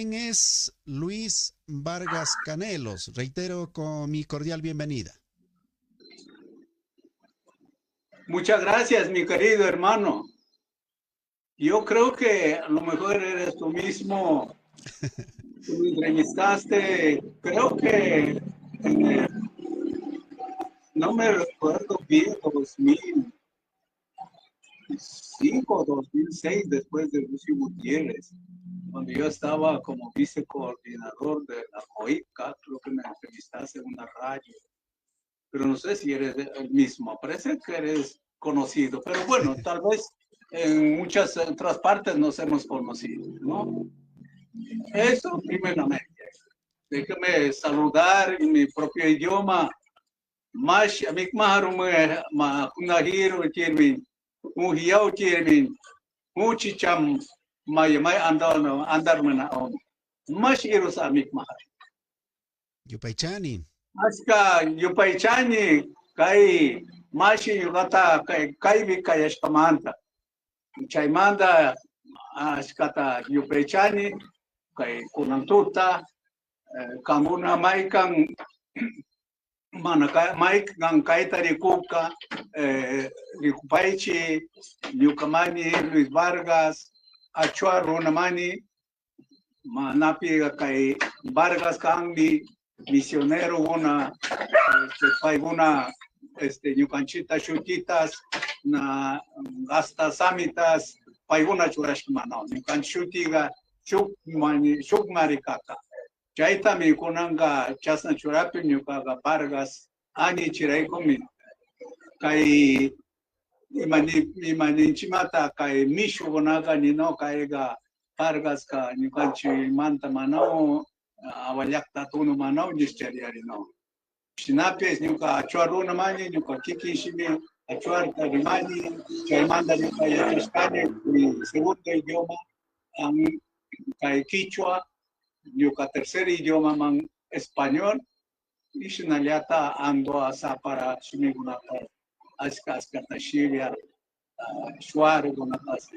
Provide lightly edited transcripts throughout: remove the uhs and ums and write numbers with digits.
¿Quién es Luis Vargas Canelos? Reitero con mi cordial bienvenida. Muchas gracias, mi querido hermano. Yo creo que a lo mejor eres tú mismo, tú me entrevistaste, creo que no me recuerdo bien, 2005, 2006, después de Lucio Gutiérrez, cuando yo estaba como vicecoordinador de la COICA, creo que me entrevistaste en una radio, pero no sé si eres el mismo, parece que eres conocido, pero bueno, tal vez en muchas otras partes nos hemos conocido, ¿no? Eso primeramente. Déjeme saludar en mi propio idioma. Mas amik maharum ma kunahiro chirmin, muhiao chirmin, muchicham may andar mana on. Mas iros amik mahar. Yupaychani. Aska yupaychani kai mashi yugata kai vi kayashkamanta. Chaymanda askata yupaychani kai kunantuta kanguna maikan Mike Gankaitari Kuka, Ricupaichi, Liucamani, Luis Vargas, Achua Runamani, Manapi Kai Vargas Kangi, misionero una, paiguna, Yucanchita Chutitas, na hasta Samitas, paiguna Churashmano, Yucanchutiga, Shukmarikaka. Chaita mi kunanga chasna churapi nyukaga Vargas ani chirai komi kai imani chimata kai mishu kunaga nino kai ga Vargas ka nyukanchi manta manao awalyakta tunu manao nischariari no shinapes nyuka achuaruna mani nyuka kiki shimi achuar karimani chaimanda nyuka yachashkani mi segundo idioma kai Quichua Yuca tercer idioma man español y shinaliata ando asa para shimigunata askas katashiria shuar gunatas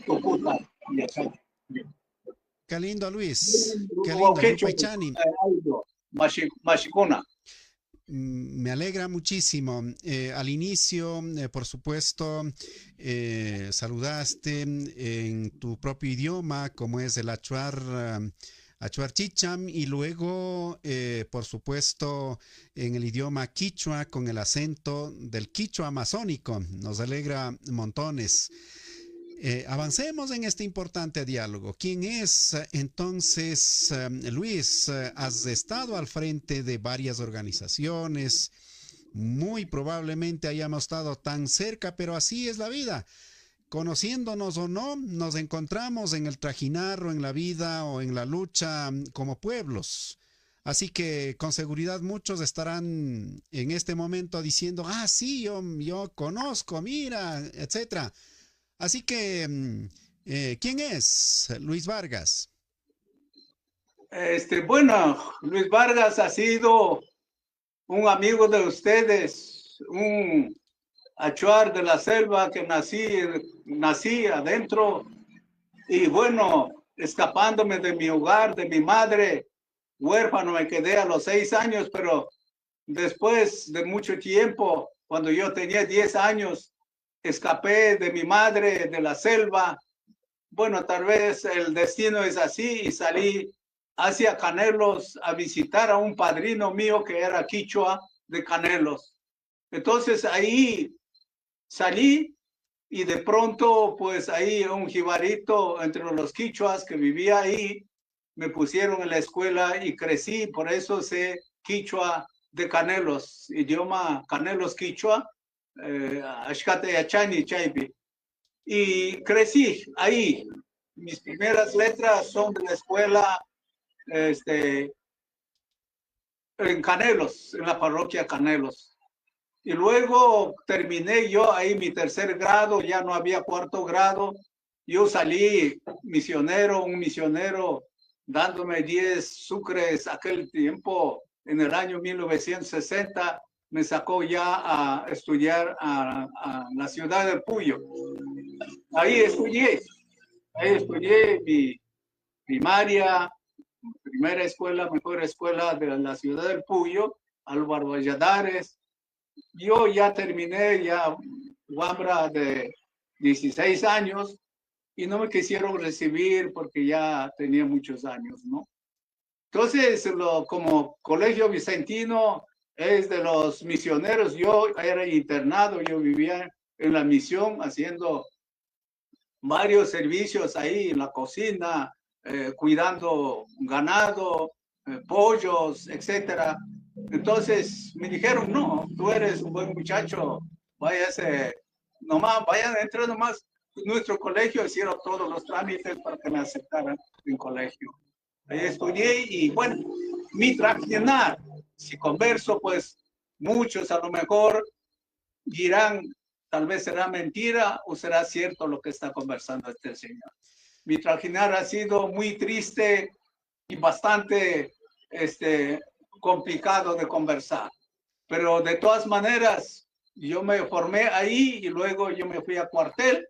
tokuta y Qué lindo, Luis. Qué lindo, Yupaychani. Mashikuna. Me alegra muchísimo. Al inicio, por supuesto, saludaste en tu propio idioma, como es el Achuar Chicham, y luego, por supuesto, en el idioma quichua, con el acento del quichua amazónico. Nos alegra montones. Avancemos en este importante diálogo. ¿Quién es entonces Luis? Has estado al frente de varias organizaciones, muy probablemente hayamos estado tan cerca, pero así es la vida. Conociéndonos o no, nos encontramos en el trajinar o en la vida o en la lucha como pueblos. Así que con seguridad muchos estarán en este momento diciendo, ah, sí, yo conozco, mira, etcétera. Así que, ¿quién es Luis Vargas? Bueno, Luis Vargas ha sido un amigo de ustedes, un achuar de la selva que nací adentro y bueno, escapándome de mi hogar, de mi madre, huérfano me quedé a los 6 años, pero después de mucho tiempo, cuando yo tenía 10 años, escapé de mi madre, de la selva. Bueno, tal vez el destino es así y salí hacia Canelos a visitar a un padrino mío que era quichua de Canelos. Entonces ahí salí y de pronto pues ahí un jibarito entre los quichuas que vivía ahí, me pusieron en la escuela y crecí, por eso sé quichua de Canelos, idioma Canelos quichua, Ashkate Yachani Chaipi. Y crecí ahí. Mis primeras letras son de la escuela en Canelos, en la parroquia Canelos. Y luego terminé yo ahí mi tercer grado, ya no había cuarto grado. Yo salí misionero, un misionero dándome 10 sucres aquel tiempo, en el año 1960, me sacó ya a estudiar a la ciudad de Puyo. Ahí estudié primaria, primera escuela, mejor escuela de la ciudad del Puyo, Álvaro Valladares. Yo ya terminé, ya Wambra de 16 años, y no me quisieron recibir porque ya tenía muchos años, ¿no? Entonces, como Colegio Vicentino es de los misioneros, yo era internado, yo vivía en la misión haciendo varios servicios ahí en la cocina, cuidando ganado, pollos, etcétera. Entonces me dijeron, no, tú eres un buen muchacho, váyase, nomás, vayan a entrar nomás. Nuestro colegio hicieron todos los trámites para que me aceptaran en colegio. Ahí estudié y bueno, mi trajinar, si converso, pues muchos a lo mejor dirán, tal vez será mentira o será cierto lo que está conversando este señor. Mi trajinar ha sido muy triste y bastante complicado de conversar. Pero de todas maneras, yo me formé ahí y luego yo me fui a cuartel.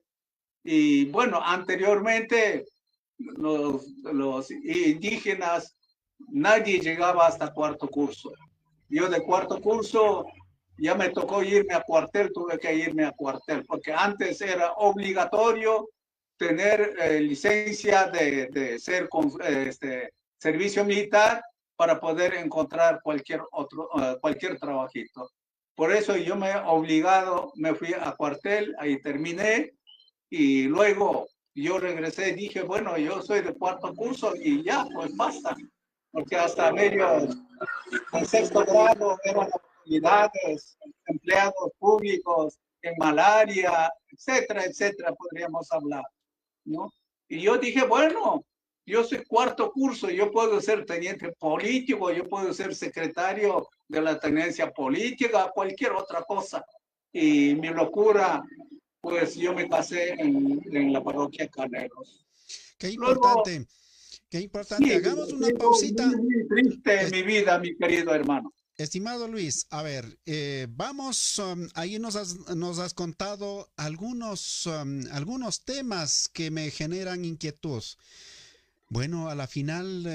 Y bueno, anteriormente los indígenas, nadie llegaba hasta cuarto curso. Yo de cuarto curso ya me tocó irme a cuartel, tuve que irme a cuartel, porque antes era obligatorio tener licencia de ser servicio militar para poder encontrar cualquier trabajito. Por eso yo me he obligado, me fui a cuartel, ahí terminé, y luego yo regresé y dije, bueno, yo soy de cuarto curso y ya, pues basta, porque hasta medio en sexto grado eran oportunidades, empleados públicos en malaria, etcétera, etcétera, podríamos hablar, ¿no? Y yo dije, bueno, yo soy cuarto curso, yo puedo ser teniente político, yo puedo ser secretario de la tenencia política, cualquier otra cosa. Y mi locura, pues yo me casé en la parroquia Canelos. Qué Luego, importante, qué importante. sí, Hagamos una muy, pausita. muy triste Es- mi vida, mi querido hermano. Estimado Luis, a ver, vamos, ahí nos has contado algunos temas que me generan inquietud. Bueno, a la final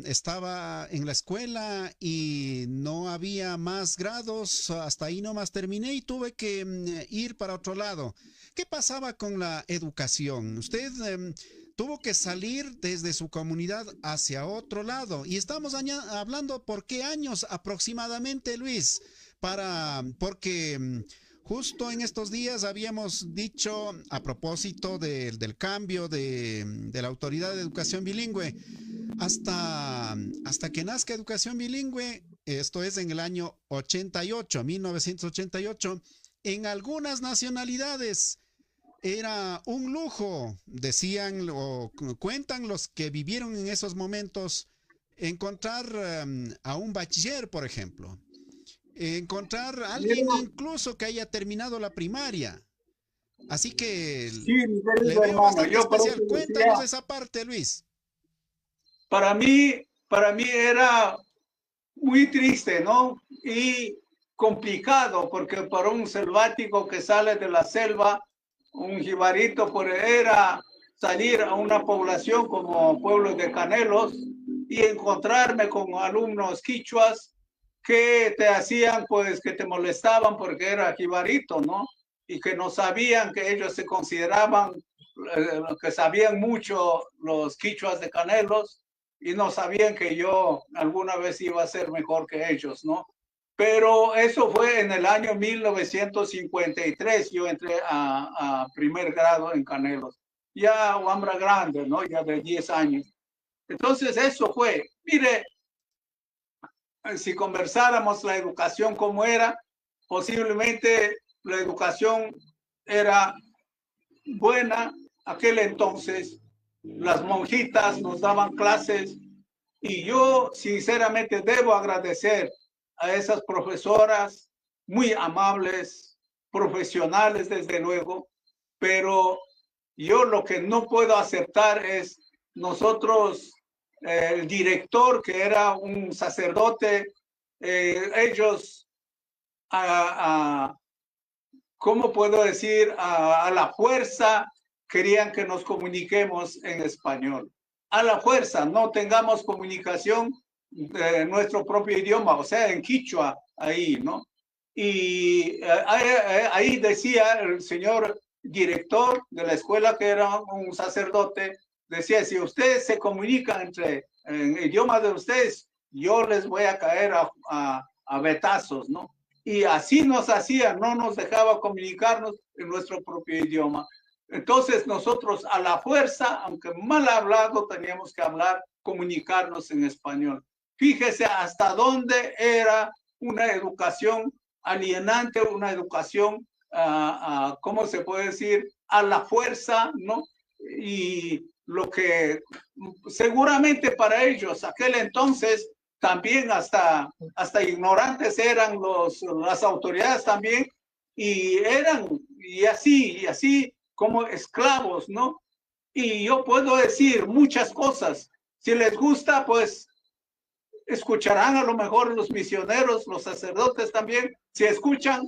estaba en la escuela y no había más grados, hasta ahí nomás terminé y tuve que ir para otro lado. ¿Qué pasaba con la educación? Usted tuvo que salir desde su comunidad hacia otro lado y estamos hablando por qué años aproximadamente, Luis, porque justo en estos días habíamos dicho, a propósito del cambio de la Autoridad de Educación Bilingüe, hasta que nazca Educación Bilingüe, esto es en el año 88, 1988, en algunas nacionalidades era un lujo, decían o cuentan los que vivieron en esos momentos, encontrar a un bachiller, por ejemplo, encontrar a Mira, alguien incluso que haya terminado la primaria. Así que sí, mi le querido veo hermano, bastante yo por eso especial. decía, Cuéntanos esa parte, Luis. para mí era muy triste, ¿no? Y complicado, porque para un selvático que sale de la selva, un jibarito, por era salir a una población como Pueblo de Canelos y encontrarme con alumnos quichuas que te hacían, pues, que te molestaban porque era jibarito, ¿no? Y que no sabían que ellos se consideraban, que sabían mucho los quichuas de Canelos y no sabían que yo alguna vez iba a ser mejor que ellos, ¿no? Pero eso fue en el año 1953, yo entré a primer grado en Canelos, ya Wambra grande, ¿no? Ya de 10 años. Entonces eso fue, mire, si conversáramos la educación como era, posiblemente la educación era buena aquel entonces, las monjitas nos daban clases y yo sinceramente debo agradecer a esas profesoras muy amables, profesionales desde luego, pero yo lo que no puedo aceptar es nosotros, el director que era un sacerdote, ellos a, ¿cómo puedo decir? A la fuerza querían que nos comuniquemos en español. a la fuerza no tengamos comunicación de nuestro propio idioma, o sea, en quichua, ahí, ¿no? Y ahí decía el señor director de la escuela, que era un sacerdote, decía, si ustedes se comunican en el idioma de ustedes, yo les voy a caer a betazos, ¿no? Y así nos hacía, no nos dejaba comunicarnos en nuestro propio idioma. Entonces nosotros a la fuerza, aunque mal hablado, teníamos que hablar, comunicarnos en español. Fíjese hasta dónde era una educación alienante, una educación, ¿cómo se puede decir? A la fuerza, ¿no? Y lo que seguramente para ellos, aquel entonces, también hasta ignorantes eran las autoridades también, y así como esclavos, ¿no? Y yo puedo decir muchas cosas. Si les gusta, pues escucharán a lo mejor los misioneros, los sacerdotes también. Si escuchan,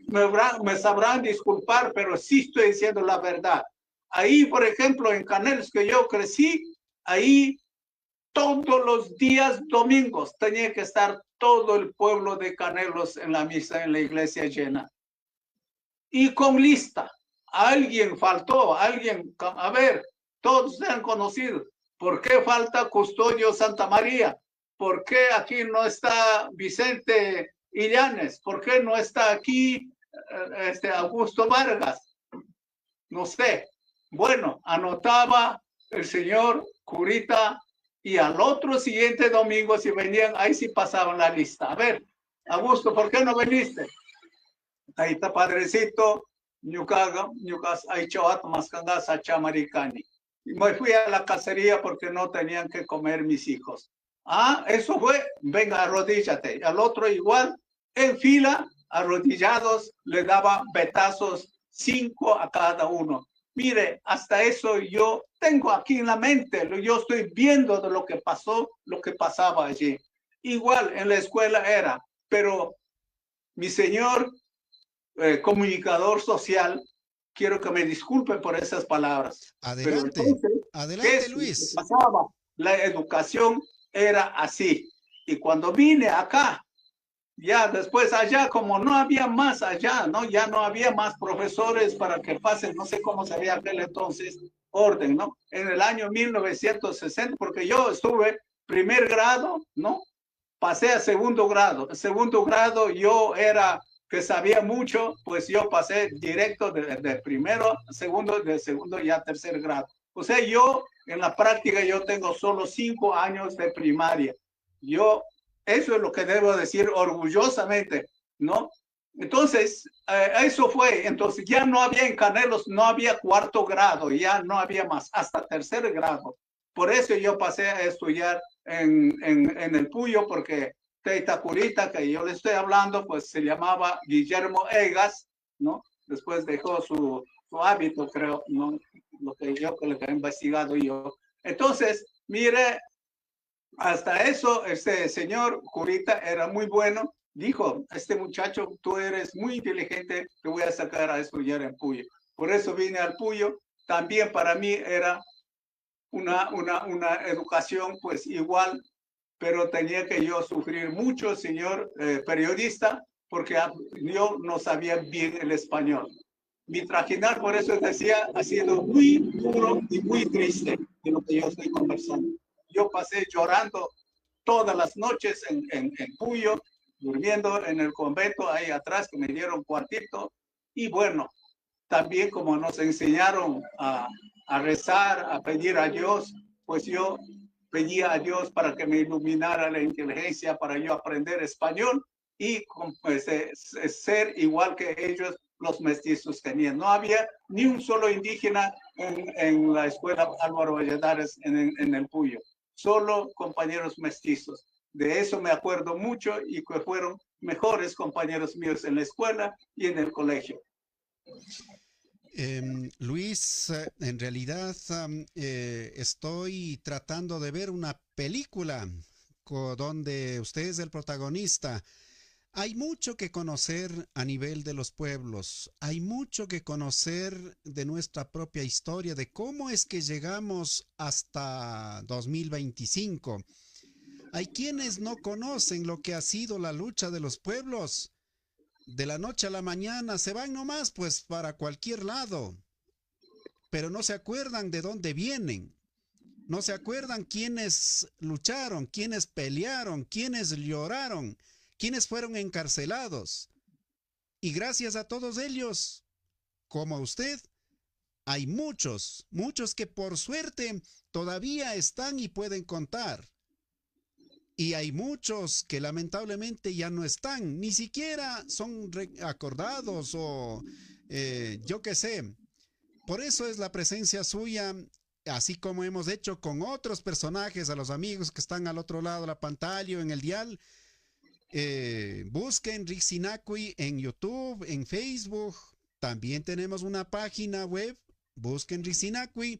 me sabrán disculpar, pero sí estoy diciendo la verdad. Ahí, por ejemplo, en Canelos, que yo crecí, ahí todos los días domingos tenía que estar todo el pueblo de Canelos en la misa, en la iglesia llena. Y con lista. Alguien faltó, a ver, todos se han conocido. ¿Por qué falta Custodio Santa María? ¿Por qué aquí no está Vicente Illanes? ¿Por qué no está aquí Augusto Vargas? No sé. Bueno, anotaba el señor curita y al otro siguiente domingo, si venían, ahí sí pasaban la lista. A ver, Augusto, ¿por qué no viniste? Ahí está, padrecito, ñucas, ahí chavat, mascanga, sachamaricani. Y me fui a la cacería porque no tenían que comer mis hijos. Ah, eso fue, venga, arrodíllate. Al otro igual, en fila, arrodillados, le daba betazos 5 a cada uno. Mire, hasta eso yo tengo aquí en la mente, yo estoy viendo de lo que pasó, lo que pasaba allí. Igual en la escuela era, pero mi señor comunicador social, quiero que me disculpen por esas palabras. Adelante, Pero entonces, adelante, lo que Luis. pasaba? La educación era así. Y cuando vine acá, ya después allá, como no había más allá, ¿no? Ya no había más profesores para que pasen, no sé cómo sería aquel entonces, orden, ¿no? En el año 1960, porque yo estuve primer grado, ¿no? Pasé a segundo grado. En segundo grado yo era que sabía mucho, pues yo pasé directo de primero a segundo, de segundo ya a tercer grado. O sea, yo en la práctica yo tengo solo 5 años de primaria. Yo, eso es lo que debo decir orgullosamente, ¿no? Entonces, eso fue. Entonces, ya no había en Canelos, no había cuarto grado, ya no había más, hasta tercer grado. Por eso yo pasé a estudiar en el Puyo, porque Teitacurita, que yo le estoy hablando, pues se llamaba Guillermo Egas, ¿no? Después dejó su hábito, creo, ¿no? Lo que yo que le he investigado yo. Entonces, mire, hasta eso, este señor curita era muy bueno. Dijo, este muchacho, tú eres muy inteligente, te voy a sacar a estudiar en Puyo. Por eso vine al Puyo. También para mí era una educación pues igual, pero tenía que yo sufrir mucho, señor periodista, porque yo no sabía bien el español. Mi trajinar, por eso decía, ha sido muy duro y muy triste de lo que yo estoy conversando. Yo pasé llorando todas las noches en Puyo, durmiendo en el convento ahí atrás, que me dieron cuartito, y bueno, también como nos enseñaron a rezar, a pedir a Dios, pues yo pedía a Dios para que me iluminara la inteligencia, para yo aprender español y pues, ser igual que ellos, los mestizos tenían. No había ni un solo indígena en la escuela Álvaro Valladares en el Puyo, solo compañeros mestizos. De eso me acuerdo mucho y que fueron mejores compañeros míos en la escuela y en el colegio. Luis, en realidad estoy tratando de ver una película donde usted es el protagonista. Hay mucho que conocer a nivel de los pueblos, hay mucho que conocer de nuestra propia historia, de cómo es que llegamos hasta 2025. Hay quienes no conocen lo que ha sido la lucha de los pueblos. De la noche a la mañana se van nomás pues para cualquier lado, pero no se acuerdan de dónde vienen. No se acuerdan quiénes lucharon, quiénes pelearon, quiénes lloraron, quiénes fueron encarcelados. Y gracias a todos ellos, como a usted, hay muchos, muchos que por suerte todavía están y pueden contar. Y hay muchos que lamentablemente ya no están, ni siquiera son acordados o yo qué sé. Por eso es la presencia suya, así como hemos hecho con otros personajes, a los amigos que están al otro lado de la pantalla o en el dial. Busquen Rick Sinacui en YouTube, en Facebook. También tenemos una página web. Busquen Rick Sinacui.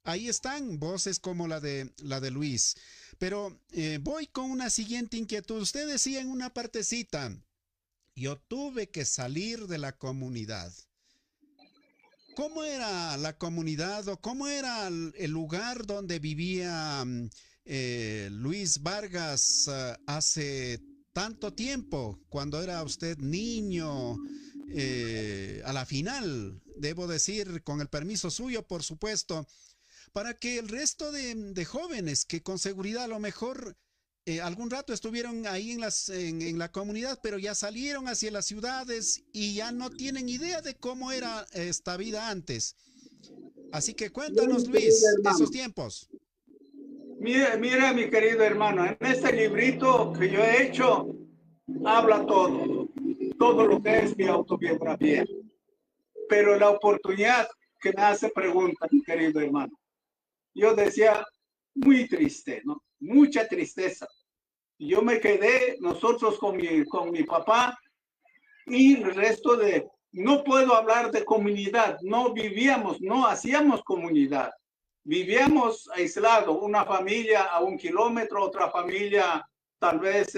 Ahí están voces como la de Luis. Pero voy con una siguiente inquietud. Usted decía en una partecita, yo tuve que salir de la comunidad. ¿Cómo era la comunidad o cómo era el lugar donde vivía Luis Vargas hace tanto tiempo, cuando era usted niño? A la final, debo decir, con el permiso suyo, por supuesto, para que el resto de jóvenes que con seguridad a lo mejor algún rato estuvieron ahí en la comunidad, pero ya salieron hacia las ciudades y ya no tienen idea de cómo era esta vida antes. Así que cuéntanos, Bien, querido Luis, esos hermano. tiempos. Mira, mi querido hermano, en este librito que yo he hecho, habla todo lo que es mi autobiografía. Pero la oportunidad que me hace pregunta, mi querido hermano, yo decía, muy triste, ¿no? Mucha tristeza. Yo me quedé, nosotros con mi papá y el resto de, no puedo hablar de comunidad, no vivíamos, no hacíamos comunidad. Vivíamos aislados, una familia a 1 kilómetro, otra familia tal vez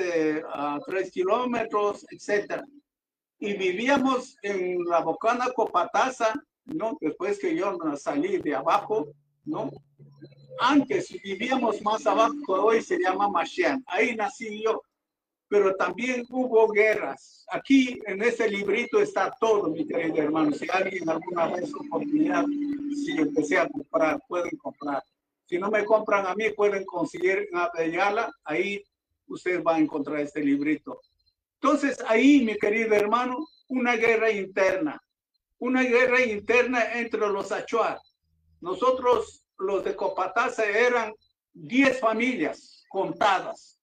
a 3 kilómetros, etc. Y vivíamos en la Bocana Copataza, ¿no? Después que yo salí de abajo, ¿no? Antes vivíamos más abajo, hoy se llama Machián. Ahí nací yo, pero también hubo guerras. Aquí en ese librito está todo, mi querido hermano. Si alguien alguna vez oportunidad, si desea comprar, pueden comprar. Si no me compran a mí, pueden conseguir en Abeyala. Ahí usted va a encontrar este librito. Entonces, ahí, mi querido hermano, una guerra interna entre los Achuar. Nosotros, los de Copataza, eran 10 familias contadas.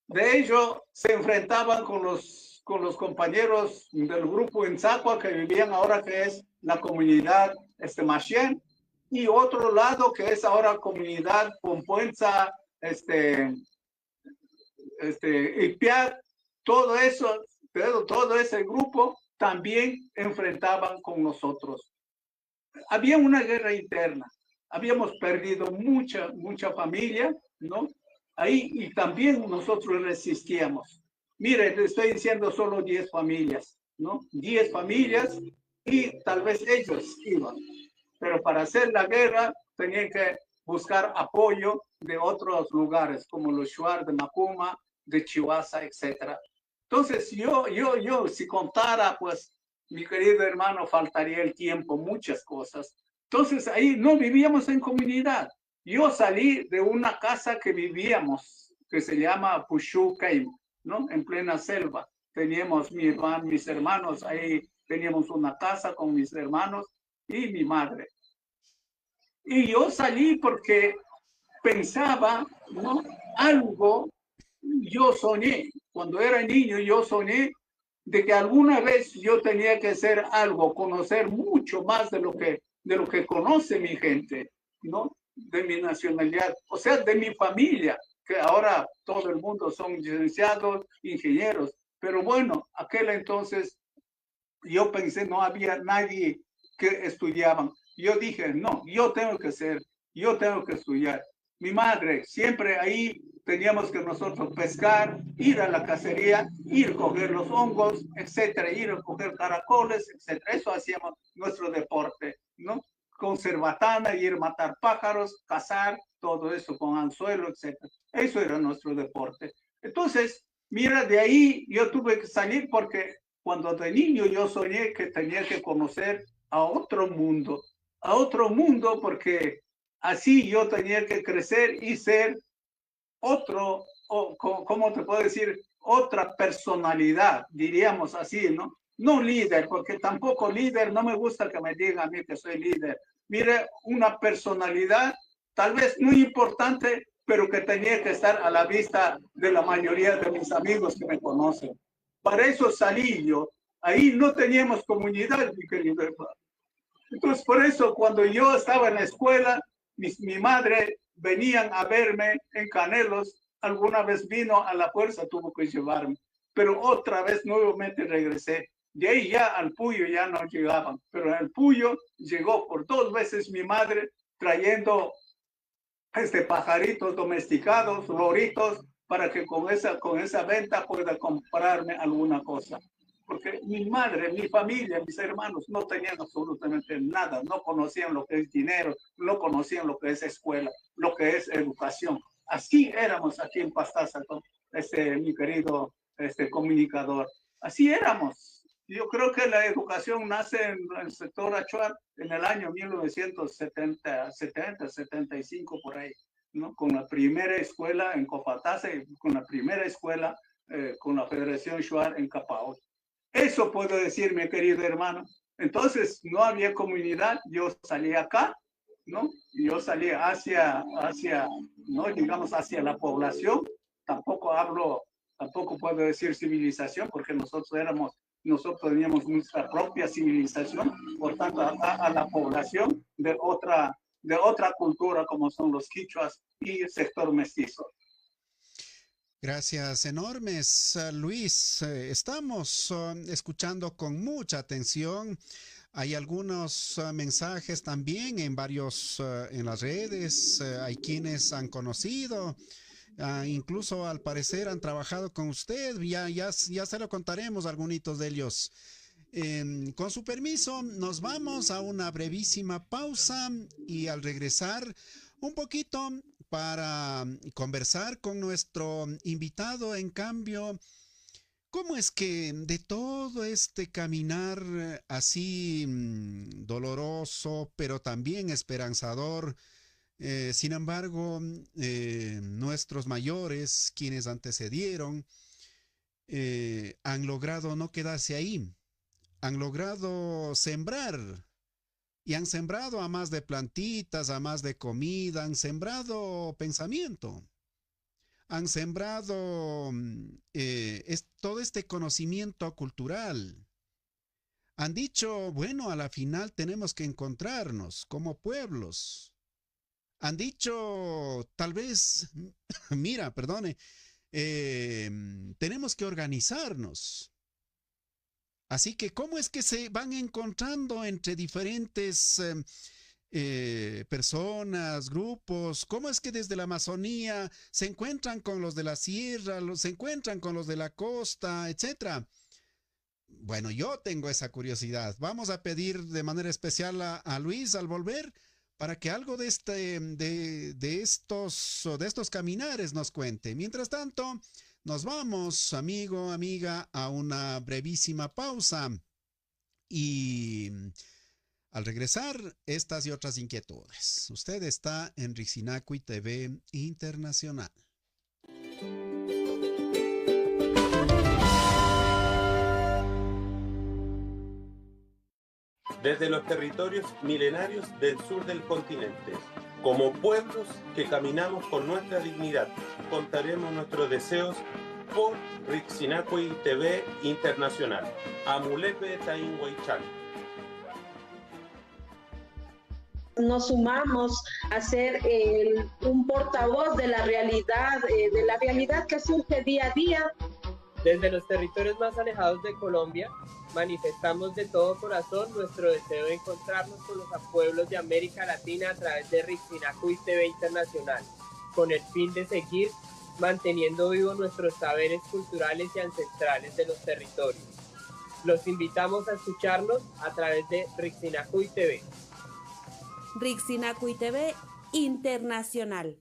De ello, se enfrentaban con los compañeros del grupo Inzacua, que vivían ahora, que es la comunidad Machén, y otro lado, que es ahora comunidad Pompuenza, Ipiat, todo eso, todo ese grupo también enfrentaban con nosotros. Había una guerra interna, habíamos perdido mucha familia, ¿no? Ahí, y también nosotros resistíamos. Mire, le estoy diciendo solo 10 familias, ¿no? 10 familias y tal vez ellos iban. Pero para hacer la guerra tenían que buscar apoyo de otros lugares, como los Shuar de Macuma, de Chihuahua, etc. Entonces, yo, si contara, pues, mi querido hermano, faltaría el tiempo, muchas cosas. Entonces, ahí no vivíamos en comunidad. Yo salí de una casa que vivíamos, que se llama Pushu Kaim, ¿no? En plena selva. Teníamos mis hermanos, ahí teníamos una casa con mis hermanos y mi madre. Y yo salí porque pensaba, ¿no? Algo, yo soñé, cuando era niño yo soñé de que alguna vez yo tenía que hacer algo, conocer mucho más de lo que conoce mi gente, ¿no? De mi nacionalidad, o sea, de mi familia, que ahora todo el mundo son licenciados, ingenieros, pero bueno, aquel entonces yo pensé, no había nadie que estudiaban. Yo dije, no, yo tengo que estudiar. Mi madre siempre ahí teníamos que nosotros pescar, ir a la cacería, ir a coger los hongos, etcétera, ir a coger caracoles, etcétera. Eso hacíamos nuestro deporte, ¿no? Con cerbatana, ir a matar pájaros, cazar, todo eso con anzuelo, etcétera. Eso era nuestro deporte. Entonces, mira, de ahí yo tuve que salir porque cuando de niño yo soñé que tenía que conocer a otro mundo porque así yo tenía que crecer y ser otro, o, ¿cómo te puedo decir? Otra personalidad, diríamos así, ¿no? No líder, porque tampoco líder, no me gusta que me digan a mí que soy líder. Mire, una personalidad tal vez muy importante, pero que tenía que estar a la vista de la mayoría de mis amigos que me conocen. Para eso salí yo. Ahí no teníamos comunidad, mi querido hermano. Entonces, por eso, cuando yo estaba en la escuela, mi madre venían a verme en Canelos. Alguna vez vino a la fuerza, tuvo que llevarme. Pero otra vez nuevamente regresé. De ahí ya al Puyo ya no llegaban. Pero al Puyo llegó por 2 veces mi madre trayendo pajaritos domesticados, loritos, para que con esa venta pueda comprarme alguna cosa. Porque mi madre, mi familia, mis hermanos no tenían absolutamente nada, no conocían lo que es dinero, no conocían lo que es escuela, lo que es educación. Así éramos aquí en Pastaza, mi querido comunicador. Así éramos. Yo creo que la educación nace en el sector Achuar en el año 1975 por ahí, ¿no? Con la primera escuela en Copataza y con la primera escuela con la Federación Shuar en Capao. Eso puedo decir, mi querido hermano. Entonces, no había comunidad, yo salí acá, ¿no? Yo salí hacia, ¿no? Digamos, hacia la población. Tampoco puedo decir civilización, porque nosotros teníamos nuestra propia civilización, por tanto, a la población de otra cultura, como son los quichuas y el sector mestizo. Gracias enormes, Luis. Estamos escuchando con mucha atención. Hay algunos mensajes también en en las redes. Hay quienes han conocido, incluso al parecer han trabajado con usted. Ya se lo contaremos, algunos de ellos. Con su permiso, nos vamos a una brevísima pausa y al regresar un poquito para conversar con nuestro invitado. En cambio, ¿cómo es que de todo este caminar así doloroso, pero también esperanzador, sin embargo, nuestros mayores, quienes antecedieron, han logrado no quedarse ahí, han logrado sembrar? Y han sembrado a más de plantitas, a más de comida, han sembrado pensamiento, han sembrado todo este conocimiento cultural. Han dicho, bueno, a la final tenemos que encontrarnos como pueblos. Han dicho, tal vez, mira, perdone, tenemos que organizarnos. Así que, ¿cómo es que se van encontrando entre diferentes personas, grupos? ¿Cómo es que desde la Amazonía se encuentran con los de la sierra, se encuentran con los de la costa, etcétera? Bueno, yo tengo esa curiosidad. Vamos a pedir de manera especial a Luis al volver para que algo de estos caminares nos cuente. Mientras tanto, nos vamos, amigo, amiga, a una brevísima pausa y al regresar, estas y otras inquietudes. Usted está en Rixinacui TV Internacional. Desde los territorios milenarios del sur del continente, como pueblos que caminamos con nuestra dignidad, contaremos nuestros deseos por Rixinacui TV Internacional. Amulepe Tainhuaychan. Nos sumamos a ser un portavoz de la realidad que surge día a día. Desde los territorios más alejados de Colombia, manifestamos de todo corazón nuestro deseo de encontrarnos con los pueblos de América Latina a través de Rixinacui TV Internacional, con el fin de seguir manteniendo vivos nuestros saberes culturales y ancestrales de los territorios. Los invitamos a escucharnos a través de Rixinacuy TV. Rixinacuy TV Internacional.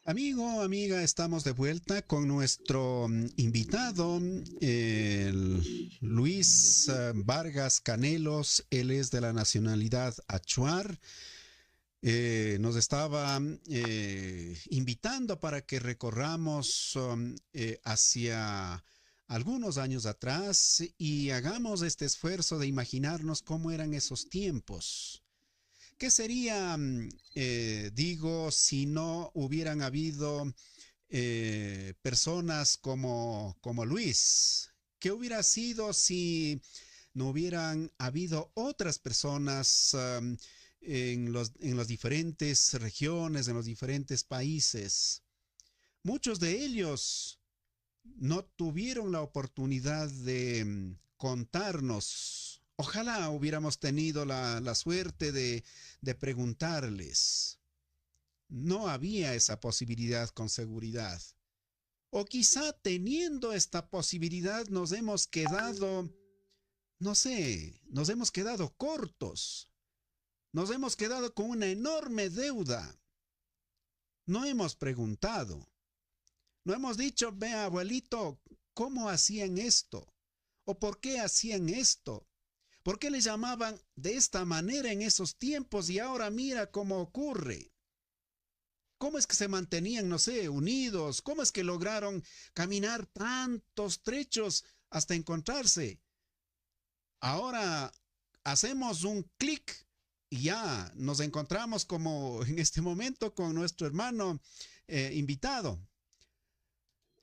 Amigo, amiga, estamos de vuelta con nuestro invitado, Luis Vargas Canelos. Él es de la nacionalidad achuar. Nos estaba invitando para que recorramos hacia algunos años atrás y hagamos este esfuerzo de imaginarnos cómo eran esos tiempos. ¿Qué sería, digo, si no hubieran habido personas como Luis? ¿Qué hubiera sido si no hubieran habido otras personas en las diferentes regiones, en los diferentes países? Muchos de ellos no tuvieron la oportunidad de contarnos. Ojalá hubiéramos tenido la suerte de preguntarles. No había esa posibilidad con seguridad. O quizá teniendo esta posibilidad nos hemos quedado, no sé, nos hemos quedado cortos. Nos hemos quedado con una enorme deuda. No hemos preguntado. No hemos dicho, ve abuelito, ¿cómo hacían esto? ¿O por qué hacían esto? ¿Por qué le llamaban de esta manera en esos tiempos y ahora mira cómo ocurre? ¿Cómo es que se mantenían, no sé, unidos? ¿Cómo es que lograron caminar tantos trechos hasta encontrarse? Ahora hacemos un clic y ya nos encontramos como en este momento con nuestro hermano invitado.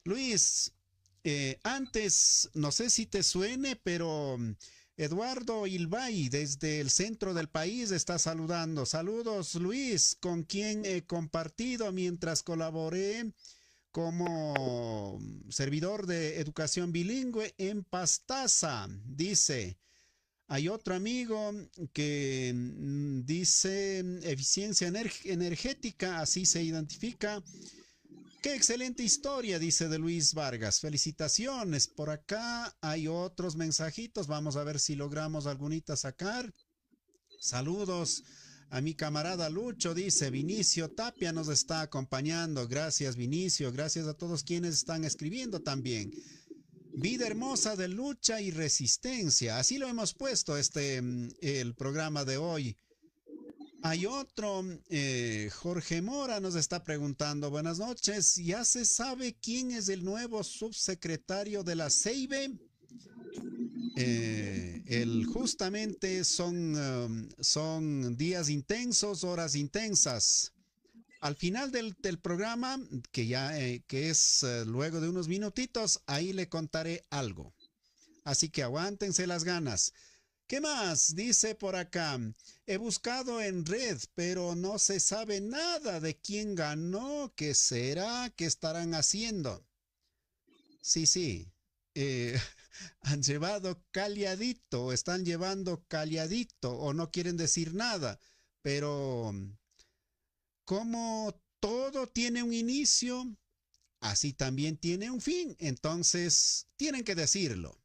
Luis, antes, no sé si te suene, pero Eduardo Ilbay, desde el centro del país, está saludando. Saludos, Luis, con quien he compartido mientras colaboré como servidor de educación bilingüe en Pastaza. Dice, hay otro amigo que dice eficiencia energética, así se identifica. Qué excelente historia, dice de Luis Vargas. Felicitaciones. Por acá hay otros mensajitos. Vamos a ver si logramos algunita sacar. Saludos a mi camarada Lucho, dice Vinicio Tapia nos está acompañando. Gracias, Vinicio. Gracias a todos quienes están escribiendo también. Vida hermosa de lucha y resistencia. Así lo hemos puesto el programa de hoy. Hay otro, Jorge Mora nos está preguntando, buenas noches, ¿ya se sabe quién es el nuevo subsecretario de la CEIBE? Justamente son días intensos, horas intensas. Al final del programa, que es luego de unos minutitos, ahí le contaré algo. Así que aguántense las ganas. ¿Qué más? Dice por acá, he buscado en red, pero no se sabe nada de quién ganó, qué será, qué estarán haciendo. Sí, han llevado calladito, están llevando calladito o no quieren decir nada, pero como todo tiene un inicio, así también tiene un fin, entonces tienen que decirlo.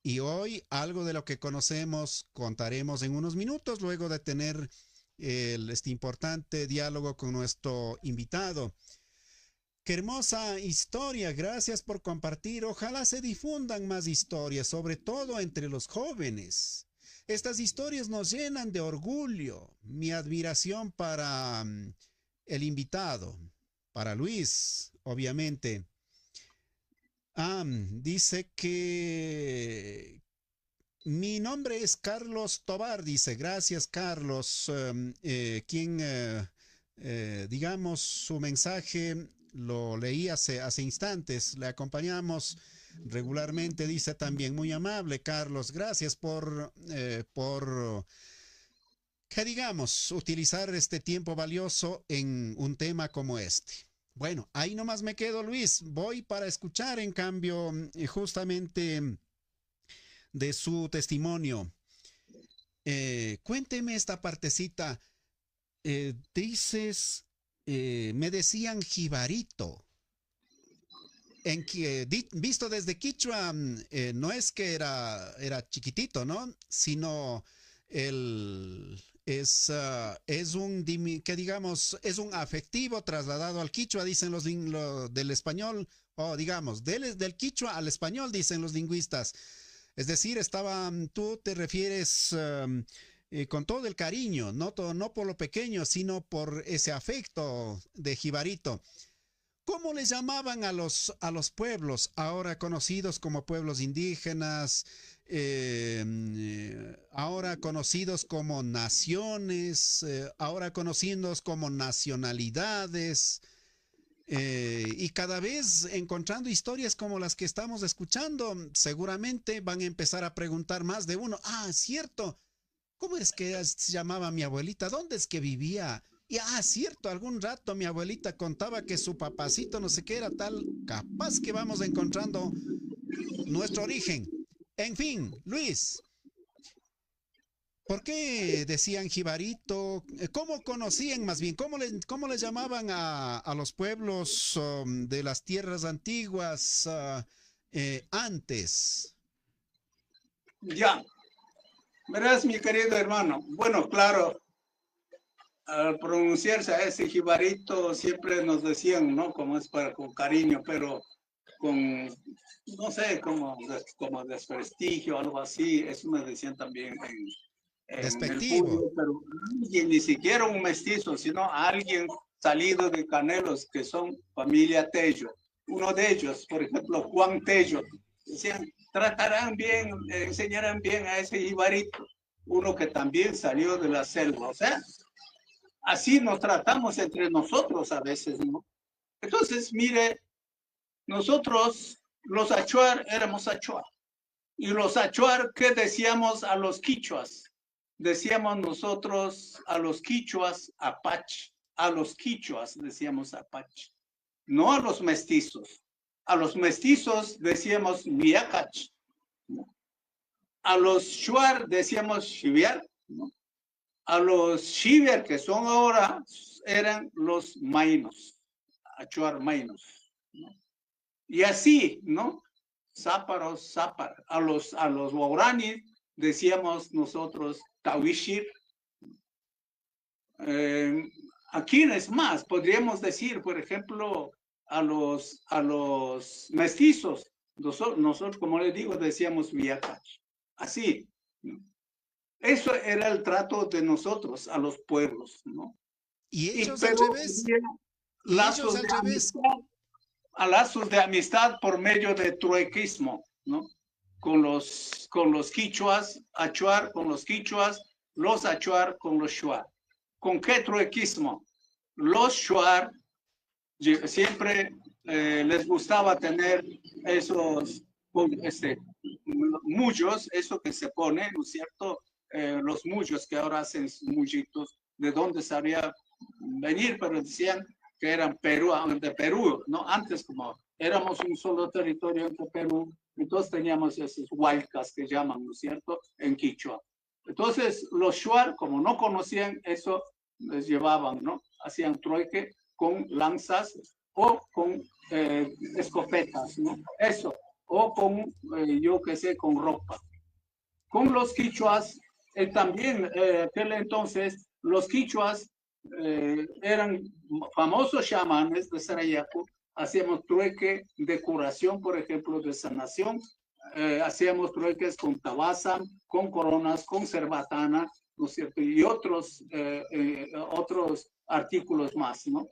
Y hoy algo de lo que conocemos contaremos en unos minutos luego de tener este importante diálogo con nuestro invitado. Qué hermosa historia, gracias por compartir. Ojalá se difundan más historias, sobre todo entre los jóvenes. Estas historias nos llenan de orgullo. Mi admiración para el invitado, para Luis, obviamente. Dice que Mi nombre es Carlos Tobar, dice. Gracias, Carlos. Digamos, su mensaje lo leí hace instantes. Le acompañamos regularmente, dice también. Muy amable, Carlos. Gracias por que digamos, utilizar este tiempo valioso en un tema como este. Bueno, ahí nomás me quedo, Luis. Voy para escuchar, en cambio, justamente de su testimonio. Cuénteme esta partecita. Dices, me decían jibarito. Visto desde Quichua, no es que era chiquitito, ¿no? Sino es un afectivo trasladado al quichua, dicen del español, o digamos, del quichua al español, dicen los lingüistas. Es decir, tú te refieres con todo el cariño, no por lo pequeño, sino por ese afecto de jibarito. ¿Cómo les llamaban a los pueblos ahora conocidos como pueblos indígenas, ahora conocidos como naciones, ahora conocidos como nacionalidades? Y cada vez encontrando historias como las que estamos escuchando, seguramente van a empezar a preguntar más de uno. Ah, cierto, ¿cómo es que se llamaba mi abuelita? ¿Dónde es que vivía? Y cierto, algún rato mi abuelita contaba que su papacito no sé qué era tal. Capaz que vamos encontrando nuestro origen. En fin, Luis, ¿por qué decían jibarito? ¿Cómo conocían más bien? ¿Cómo les llamaban a los pueblos de las tierras antiguas antes? Ya, verás, mi querido hermano. Bueno, claro, al pronunciarse a ese jibarito siempre nos decían, ¿no? Como es con cariño, pero con, no sé, como desprestigio, algo así. Eso me decían también en despectivo. el pueblo, pero ni siquiera un mestizo, sino alguien salido de Canelos, que son familia Tello. Uno de ellos, por ejemplo, Juan Tello, decían, tratarán bien, enseñarán bien a ese jibarito. Uno que también salió de la selva, o sea, así nos tratamos entre nosotros a veces, ¿no? Entonces, mire, nosotros, los achuar, éramos achuar. Y los achuar, ¿qué decíamos a los quichuas? Decíamos nosotros a los quichuas apache. A los quichuas decíamos apache. No a los mestizos. A los mestizos decíamos miacach. A los shuar decíamos shiviar, ¿no? A los shiviar, que son ahora, eran los mainos, achuar mainos, ¿no? Y así, ¿no? Záparos, zápar. A los guaraní decíamos nosotros tawishir. Aquí es más, podríamos decir, por ejemplo, a los mestizos, nosotros, como les digo, decíamos viacach. Así, ¿no? Eso era el trato de nosotros a los pueblos, ¿no? Y ellos al revés. Lazos de amistad por medio de truequismo, ¿no? Con los quichuas, achuar con los quichuas, los achuar con los shuar. ¿Con qué truequismo? Los shuar siempre les gustaba tener esos mullos, eso que se pone, ¿no es cierto? Los mullos que ahora hacen mullitos, de dónde sabía venir, pero decían que eran de Perú, ¿no? Antes, como éramos un solo territorio entre Perú, entonces teníamos esos huaycas que llaman, ¿no es cierto?, en Quichua. Entonces, los shuar, como no conocían eso, les llevaban, ¿no? Hacían trueque con lanzas o con escopetas, ¿no? Eso, o con, yo qué sé, con ropa. Con los quichuas, también, aquel entonces, los quichuas eran famosos chamanes de Sarayaco. Hacíamos trueque de curación, por ejemplo, de sanación. Hacíamos trueques con tabasa, con coronas, con cerbatana, ¿no es cierto? Y otros artículos más, ¿no?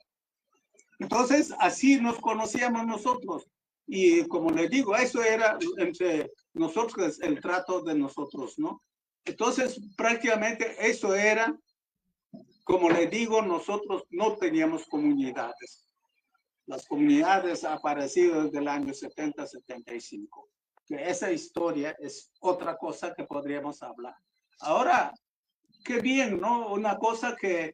Entonces, así nos conocíamos nosotros. Y como les digo, eso era entre nosotros, el trato de nosotros, ¿no? Entonces, prácticamente eso era, como les digo, nosotros no teníamos comunidades. Las comunidades han aparecido desde el año 70-75. Que esa historia es otra cosa que podríamos hablar. Ahora, qué bien, ¿no? Una cosa que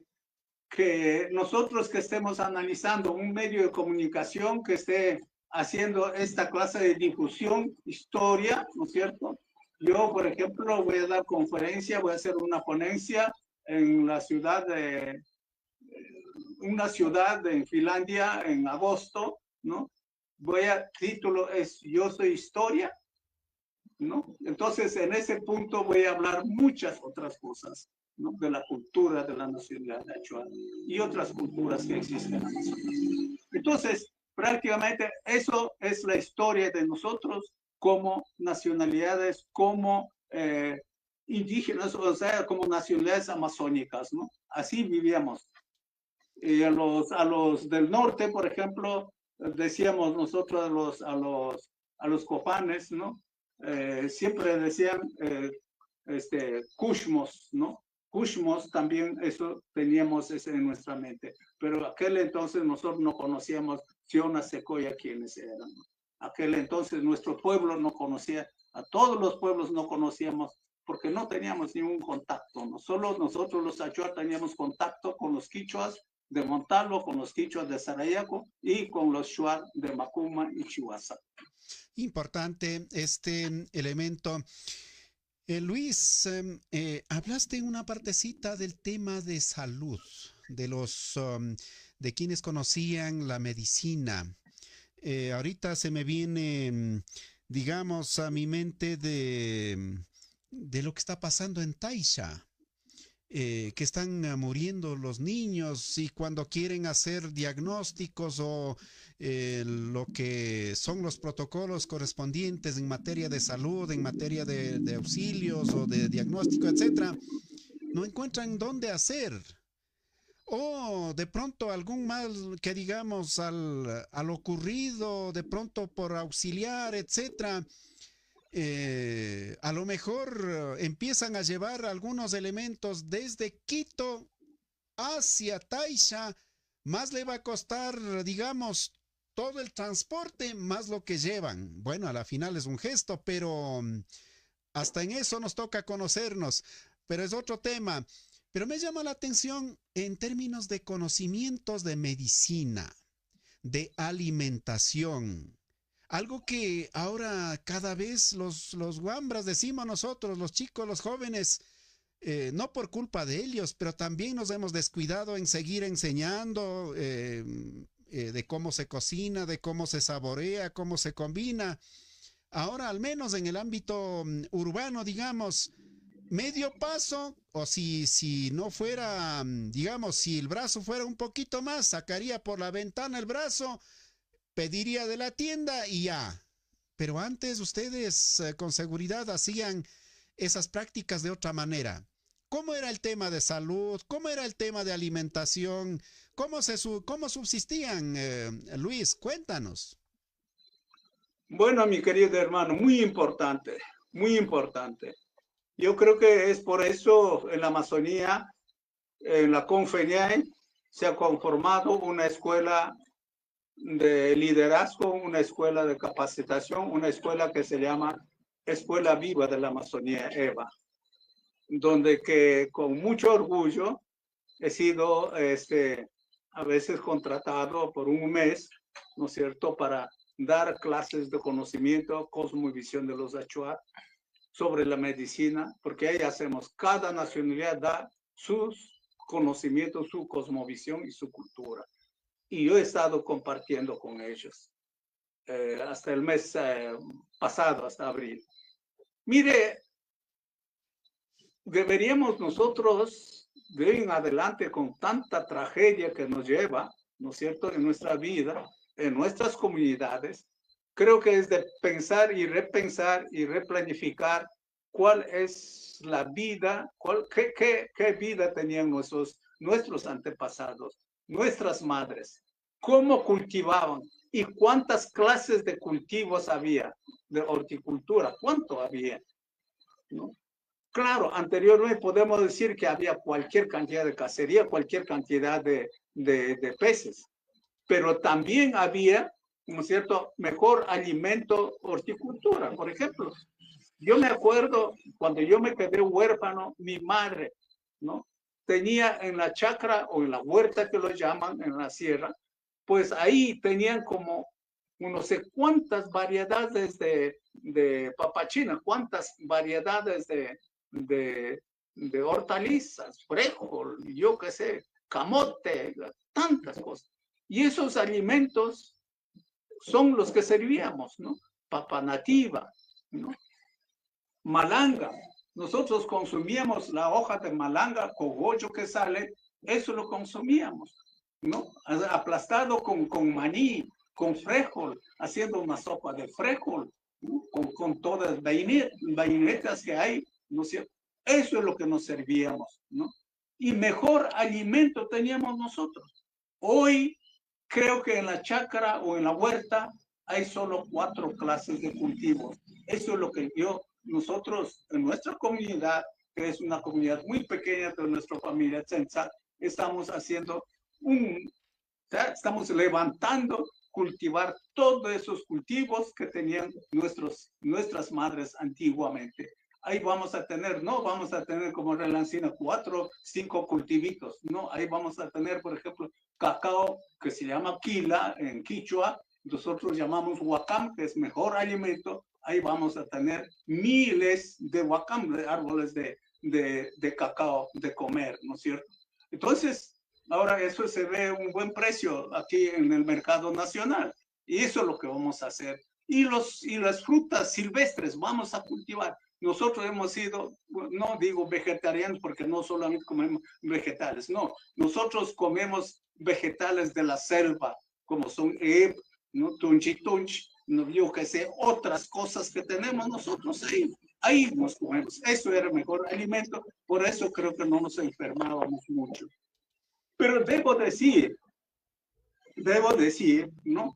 nosotros que estemos analizando un medio de comunicación que esté haciendo esta clase de difusión, historia, ¿no es cierto? Yo, por ejemplo, voy a dar conferencia, voy a hacer una ponencia en la ciudad de, una ciudad en Finlandia en agosto, ¿no? Título es Yo soy historia, ¿no? Entonces, en ese punto voy a hablar muchas otras cosas, ¿no? De la cultura de la nacionalidad achuar y otras culturas que existen. Entonces, prácticamente eso es la historia de nosotros como nacionalidades, como indígenas, o sea, como nacionalidades amazónicas, ¿no? Así vivíamos. Y a los del norte, por ejemplo, decíamos nosotros a los copanes, ¿no? Siempre decían Kushmos, ¿no? Kushmos también, eso teníamos en nuestra mente. Pero aquel entonces nosotros no conocíamos Siona Secoya quiénes eran. Aquel entonces nuestro pueblo no conocía, a todos los pueblos no conocíamos porque no teníamos ningún contacto, ¿no? Solo nosotros los achuar teníamos contacto con los quichuas de Montalvo, con los quichuas de Sarayaco y con los shuar de Macuma y Chihuahua. Importante este elemento. Luis, hablaste en una partecita del tema de salud, de de quienes conocían la medicina. Ahorita se me viene, digamos, a mi mente de lo que está pasando en Taisha. Que están muriendo los niños y cuando quieren hacer diagnósticos o lo que son los protocolos correspondientes en materia de salud, en materia de auxilios o de diagnóstico, etcétera, no encuentran dónde hacer. O de pronto algún mal que digamos al ocurrido, de pronto por auxiliar, etcétera. A lo mejor empiezan a llevar algunos elementos desde Quito hacia Taisha, más le va a costar, digamos, todo el transporte, más lo que llevan. Bueno, a la final es un gesto, pero hasta en eso nos toca conocernos, pero es otro tema. Pero me llama la atención en términos de conocimientos de medicina, de alimentación. Algo que ahora cada vez los guambras decimos nosotros, los chicos, los jóvenes, no por culpa de ellos, pero también nos hemos descuidado en seguir enseñando de cómo se cocina, de cómo se saborea, cómo se combina. Ahora, al menos en el ámbito urbano, digamos, medio paso, o si no fuera, digamos, si el brazo fuera un poquito más, sacaría por la ventana el brazo, pediría de la tienda y ya. Pero antes ustedes con seguridad hacían esas prácticas de otra manera. ¿Cómo era el tema de salud? ¿Cómo era el tema de alimentación? ¿Cómo subsistían? Luis, cuéntanos. Bueno, mi querido hermano, muy importante, muy importante. Yo creo que es por eso en la Amazonía, en la CONFENIAE, se ha conformado una escuela de liderazgo, una escuela de capacitación, una escuela que se llama Escuela Viva de la Amazonía, EVA, donde que con mucho orgullo he sido a veces contratado por un mes, ¿no es cierto?, para dar clases de conocimiento, cosmovisión de los achuar sobre la medicina, porque ahí hacemos, cada nacionalidad da sus conocimientos, su cosmovisión y su cultura. Y yo he estado compartiendo con ellos hasta el mes pasado, hasta abril. Mire, deberíamos nosotros, de hoy en adelante, con tanta tragedia que nos lleva, ¿no es cierto?, en nuestra vida, en nuestras comunidades, creo que es de pensar y replanificar cuál es la vida, qué vida tenían nuestros antepasados, nuestras madres, cómo cultivaban y cuántas clases de cultivos había, de horticultura, cuánto había, ¿no? Claro, anteriormente podemos decir que había cualquier cantidad de cacería, cualquier cantidad de peces, pero también había, ¿no es cierto?, mejor alimento, horticultura. Por ejemplo, yo me acuerdo cuando yo me quedé huérfano, mi madre, ¿no?, tenía en la chacra o en la huerta que lo llaman, en la sierra, pues ahí tenían como no sé cuántas variedades de papachina, cuántas variedades de hortalizas, frijol, yo qué sé, camote, tantas cosas. Y esos alimentos son los que servíamos, ¿no? Papa nativa, ¿no? Malanga. Nosotros consumíamos la hoja de malanga, cogollo que sale, eso lo consumíamos, ¿no? Aplastado con maní, con frijol, haciendo una sopa de frijol, ¿no? Con todas las vainetas que hay, ¿no es cierto? Eso es lo que nos servíamos, ¿no? Y mejor alimento teníamos nosotros. Hoy creo que en la chacra o en la huerta hay solo 4 clases de cultivos. Eso es lo que nosotros en nuestra comunidad, que es una comunidad muy pequeña de nuestra familia Tzentzat, estamos haciendo estamos levantando, cultivar todos esos cultivos que tenían nuestras madres antiguamente. Ahí vamos a tener, no vamos a tener como Relancina 4, 5 cultivitos, no, ahí vamos a tener, por ejemplo, cacao que se llama quila en quichua, nosotros llamamos huacam, que es mejor alimento, ahí vamos a tener miles de huacam, de árboles de cacao de comer, ¿no es cierto? Entonces, ahora eso se ve un buen precio aquí en el mercado nacional, y eso es lo que vamos a hacer. Y las frutas silvestres vamos a cultivar. Nosotros hemos sido, no digo vegetarianos porque no solamente comemos vegetales, no, nosotros comemos vegetales de la selva, como son ¿no? Tunchi, no, yo que sé, otras cosas que tenemos nosotros ahí nos comemos. Eso era el mejor alimento, por eso creo que no nos enfermábamos mucho. Pero debo decir, ¿no?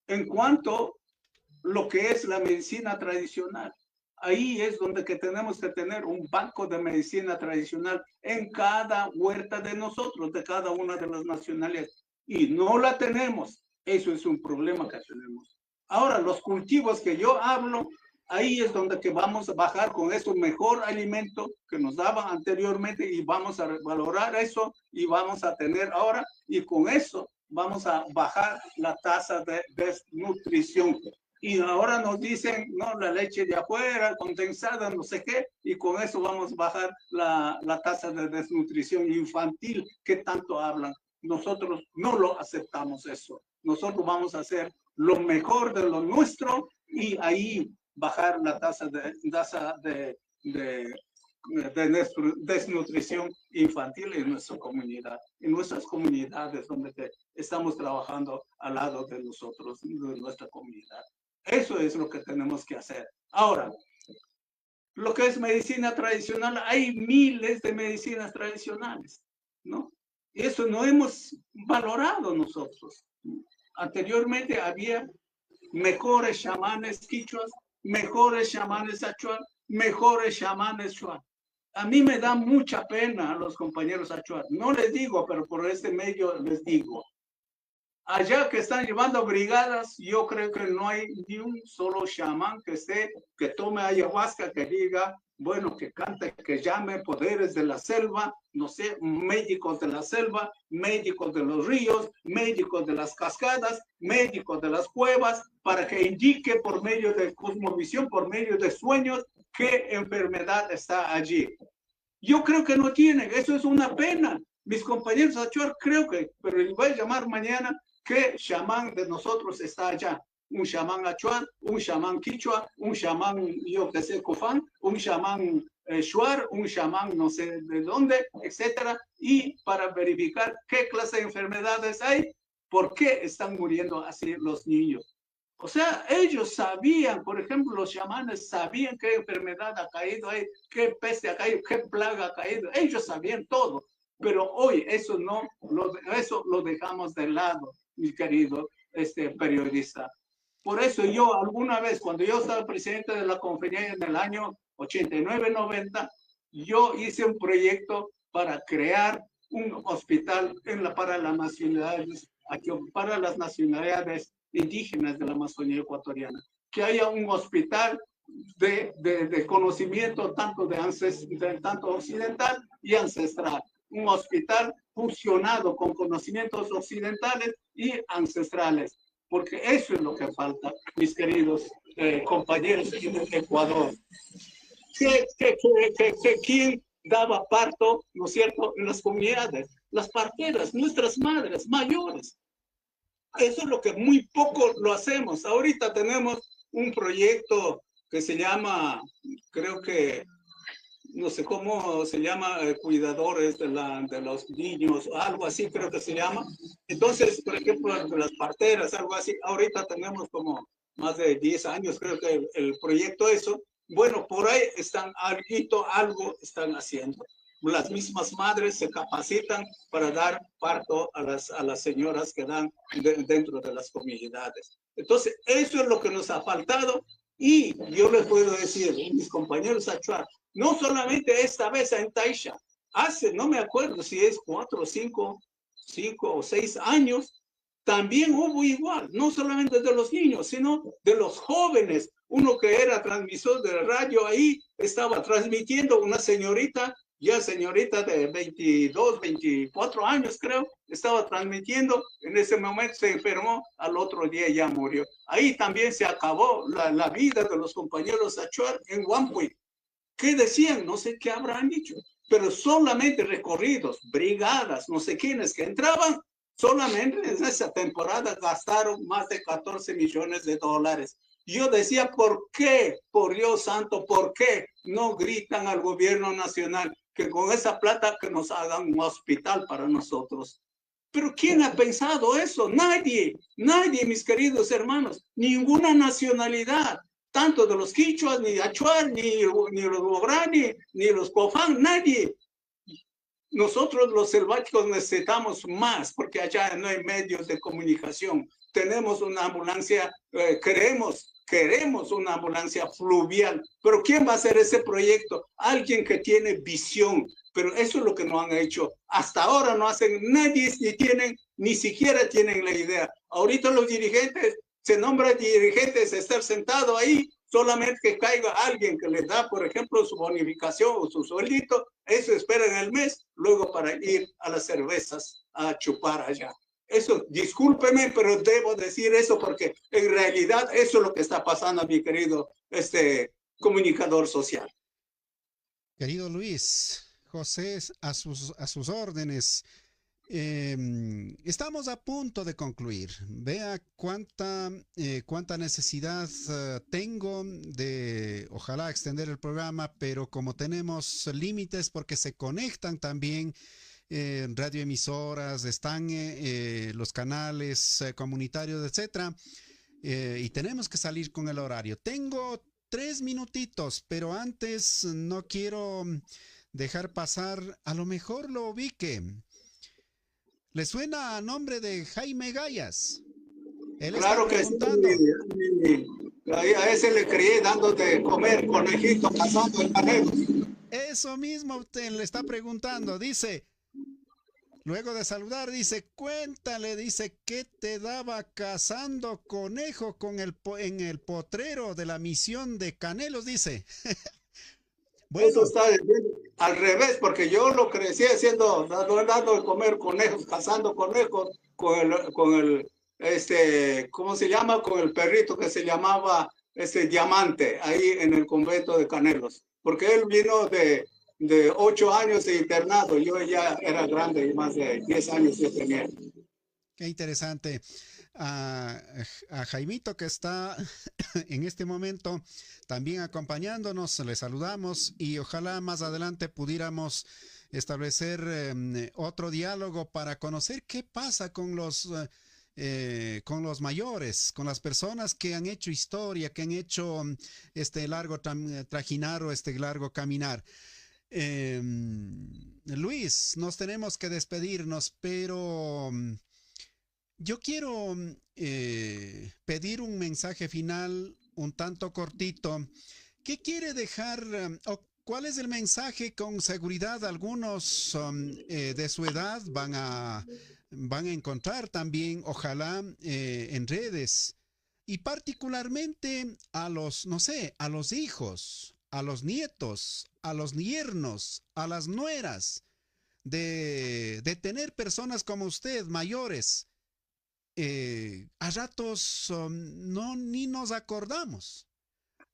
En cuanto a lo que es la medicina tradicional, ahí es donde que tenemos que tener un banco de medicina tradicional en cada huerta de nosotros, de cada una de las nacionalidades. Y no la tenemos. Eso es un problema que tenemos. Ahora, los cultivos que yo hablo, ahí es donde que vamos a bajar con eso mejor alimento que nos daban anteriormente y vamos a valorar eso y vamos a tener ahora y con eso vamos a bajar la tasa de desnutrición. Y ahora nos dicen, no, la leche de afuera, condensada, no sé qué, y con eso vamos a bajar la tasa de desnutrición infantil que tanto hablan. Nosotros no lo aceptamos eso. Nosotros vamos a hacer lo mejor de lo nuestro y ahí bajar la tasa de desnutrición infantil en nuestra comunidad, en nuestras comunidades donde estamos trabajando al lado de nosotros, de nuestra comunidad. Eso es lo que tenemos que hacer. Ahora, lo que es medicina tradicional, hay miles de medicinas tradicionales, ¿no? Eso no hemos valorado nosotros. Anteriormente había mejores chamanes quichuas, mejores chamanes achuar, mejores chamanes shuar. A mí me da mucha pena a los compañeros achuar. No les digo, pero por este medio les digo. Allá que están llevando brigadas, yo creo que no hay ni un solo chamán que tome ayahuasca, que diga, bueno, que cante, que llame poderes de la selva, no sé, médicos de la selva, médicos de los ríos, médicos de las cascadas, médicos de las cuevas, para que indique por medio de cosmovisión, por medio de sueños, qué enfermedad está allí. Yo creo que no tienen, eso es una pena. Mis compañeros achuar creo que, pero les voy a llamar mañana, ¿qué chamán de nosotros está allá? Un chamán achuar, un chamán quichua, un chamán, yo que sé, cofán, un chamán shuar, un chamán no sé de dónde, etcétera, y para verificar qué clase de enfermedades hay, por qué están muriendo así los niños. O sea, ellos sabían, por ejemplo, los chamanes sabían qué enfermedad ha caído ahí, qué peste ha caído, qué plaga ha caído, ellos sabían todo. Pero hoy eso no, eso lo dejamos de lado. mi querido periodista. Por eso yo alguna vez, cuando yo estaba presidente de la conferencia en el año 89-90, yo hice un proyecto para crear un hospital para las nacionalidades indígenas de la Amazonía ecuatoriana. Que haya un hospital de conocimiento tanto occidental y ancestral. Un hospital fusionado con conocimientos occidentales y ancestrales, porque eso es lo que falta, mis queridos compañeros en el Ecuador. ¿Quién daba parto, no es cierto, en las comunidades? Las parteras, nuestras madres mayores. Eso es lo que muy poco lo hacemos. Ahorita tenemos un proyecto que se llama, creo que, no sé cómo se llama, cuidadores de los niños, algo así creo que se llama. Entonces, por ejemplo, de las parteras, algo así. Ahorita tenemos como más de 10 años, creo que el proyecto eso. Bueno, por ahí están, algo están haciendo. Las mismas madres se capacitan para dar parto a las señoras que dan dentro de las comunidades. Entonces, eso es lo que nos ha faltado. Y yo les puedo decir, mis compañeros Achuar, no solamente esta vez en Taisha, hace, no me acuerdo si es 4 o 5 o 6 años, también hubo igual, no solamente de los niños, sino de los jóvenes. Uno que era transmisor de radio ahí, estaba transmitiendo una señorita, ya señorita de 22, 24 años creo, estaba transmitiendo, en ese momento se enfermó, al otro día ya murió. Ahí también se acabó la vida de los compañeros Achuar en Huampuy. ¿Qué decían? No sé qué habrán dicho, pero solamente recorridos, brigadas, no sé quiénes que entraban, solamente en esa temporada gastaron más de 14 millones de dólares. Yo decía, ¿por qué? Por Dios santo, ¿por qué no gritan al gobierno nacional que con esa plata que nos hagan un hospital para nosotros? Pero ¿quién ha pensado eso? Nadie, mis queridos hermanos, ninguna nacionalidad, tanto de los quichuas, ni achuar, ni los guaraní, ni los cofán, nadie. Nosotros los selváticos necesitamos más porque allá no hay medios de comunicación. Tenemos una ambulancia, queremos una ambulancia fluvial, pero ¿quién va a hacer ese proyecto? Alguien que tiene visión, pero eso es lo que no han hecho. Hasta ahora no hacen, nadie ni siquiera tienen la idea. Ahorita los dirigentes, se nombran dirigentes, estar sentado ahí, solamente que caiga alguien que les da, por ejemplo, su bonificación o su sueldito, eso esperan el mes, luego para ir a las cervezas a chupar allá. Eso, discúlpeme, pero debo decir eso porque en realidad eso es lo que está pasando, mi querido comunicador social. Querido Luis, José, a sus órdenes. Estamos a punto de concluir. Vea cuánta necesidad tengo de, ojalá, extender el programa, pero como tenemos límites porque se conectan también radioemisoras, están los canales comunitarios, etcétera, y tenemos que salir con el horario. Tengo 3 minutitos, pero antes no quiero dejar pasar, a lo mejor lo ubique. ¿Le suena a nombre de Jaime Gallas? Él claro que sí. A ese le crié dándote comer conejito, cazando el paneros. Eso mismo usted le está preguntando. Dice, luego de saludar, dice, cuéntale, dice, ¿qué te daba cazando conejo en el potrero de la misión de Canelos? Dice. Bueno, eso está al revés, porque yo lo crecí haciendo, dando de comer conejos, cazando conejos con el ¿cómo se llama? Con el perrito que se llamaba Diamante, ahí en el convento de Canelos. Porque él vino de 8 años de internado, yo ya era grande y más de 10 años yo tenía. Qué interesante. A Jaimito, que está en este momento también acompañándonos, le saludamos y ojalá más adelante pudiéramos establecer otro diálogo para conocer qué pasa con los mayores, con las personas que han hecho historia, que han hecho este largo trajinar o este largo caminar. Luis, nos tenemos que despedirnos, pero Yo quiero pedir un mensaje final un tanto cortito. ¿Qué quiere dejar o cuál es el mensaje? Con seguridad algunos de su edad van a encontrar también, ojalá, en redes. Y particularmente a los, no sé, a los hijos, a los nietos, a los yernos, a las nueras, de tener personas como usted, mayores. A ratos no ni nos acordamos,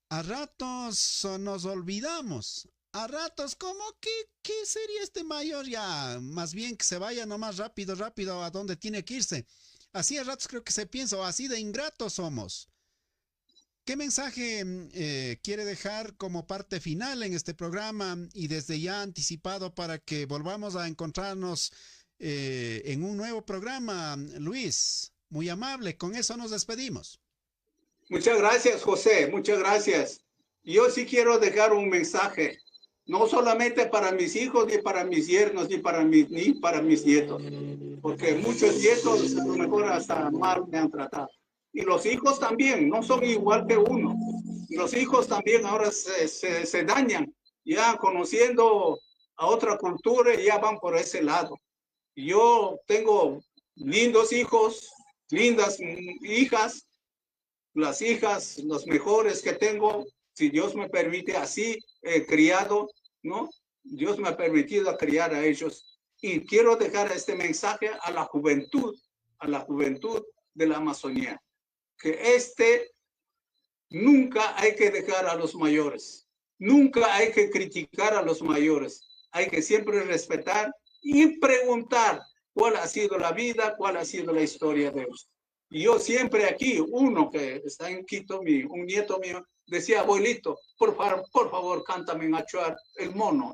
a ratos nos olvidamos, a ratos como que, ¿qué sería este mayor ya? Más bien que se vaya nomás rápido, rápido a donde tiene que irse. Así a ratos creo que se piensa, o así de ingratos somos. ¿Qué mensaje quiere dejar como parte final en este programa y desde ya anticipado para que volvamos a encontrarnos en un nuevo programa, Luis? Muy amable, con eso nos despedimos. Muchas gracias, José, muchas gracias. Yo sí quiero dejar un mensaje, no solamente para mis hijos, ni para mis yernos, ni para mis nietos, porque muchos nietos a lo mejor hasta mal me han tratado. Y los hijos también, no son igual que uno. Y los hijos también ahora se dañan, ya conociendo a otra cultura, ya van por ese lado. Yo tengo lindos hijos, lindas hijas, las hijas, los mejores que tengo, si Dios me permite, así he criado, ¿no? Dios me ha permitido criar a ellos. Y quiero dejar este mensaje a la juventud de la Amazonía, que nunca hay que dejar a los mayores, nunca hay que criticar a los mayores, hay que siempre respetar y preguntar cuál ha sido la vida, cuál ha sido la historia de ellos. Y yo siempre aquí, uno que está en Quito, un nieto mío, decía, abuelito, por favor, cántame en achuar el mono.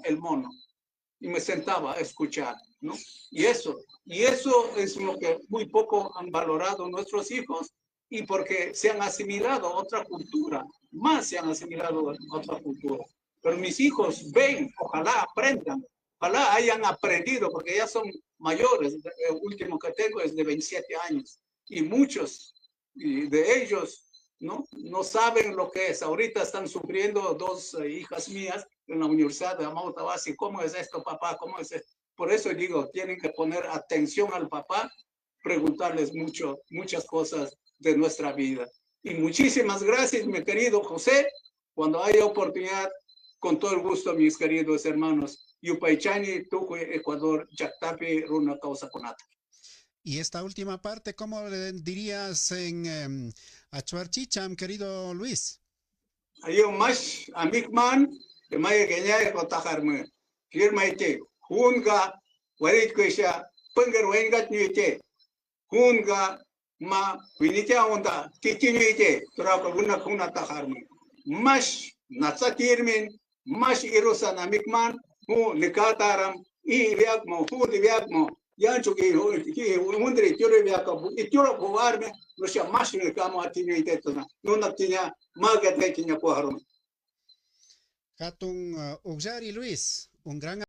Y me sentaba a escuchar, ¿no? Y eso es lo que muy poco han valorado nuestros hijos, y porque se han asimilado a otra cultura, más se han asimilado a otra cultura. Pero mis hijos ven, ojalá aprendan, ojalá hayan aprendido, porque ya son mayores. El último que tengo es de 27 años. Y muchos de ellos no saben lo que es. Ahorita están sufriendo dos hijas mías en la Universidad de Amauta Basi. ¿Cómo es esto, papá? ¿Cómo es esto? Por eso digo, tienen que poner atención al papá, preguntarles muchas cosas de nuestra vida. Y muchísimas gracias, mi querido José. Cuando haya oportunidad, con todo el gusto, mis queridos hermanos. Yupaychani, Tucu, Ecuador, Chactapi, Runa, Causa Conata. Y esta última parte, ¿cómo le dirías en Achuar Chicham, querido Luis? Ayo más amikman, que maya keña kotajarme. Kirmaite, hunga, warit kuisha, penger wengat nyite. Hunga ma winicha onda, tikinyite, turaka guna kuna tajarme. Más natsatirmin, más irusan amikman, hu likataram, I viagmo, hu viagmo. Yancho que hundre tiore viaca e tiora covarme lo sia massimo che camo attinio itetona non attinia maga de tinia poharon. Hatun Ugari Luis, un gran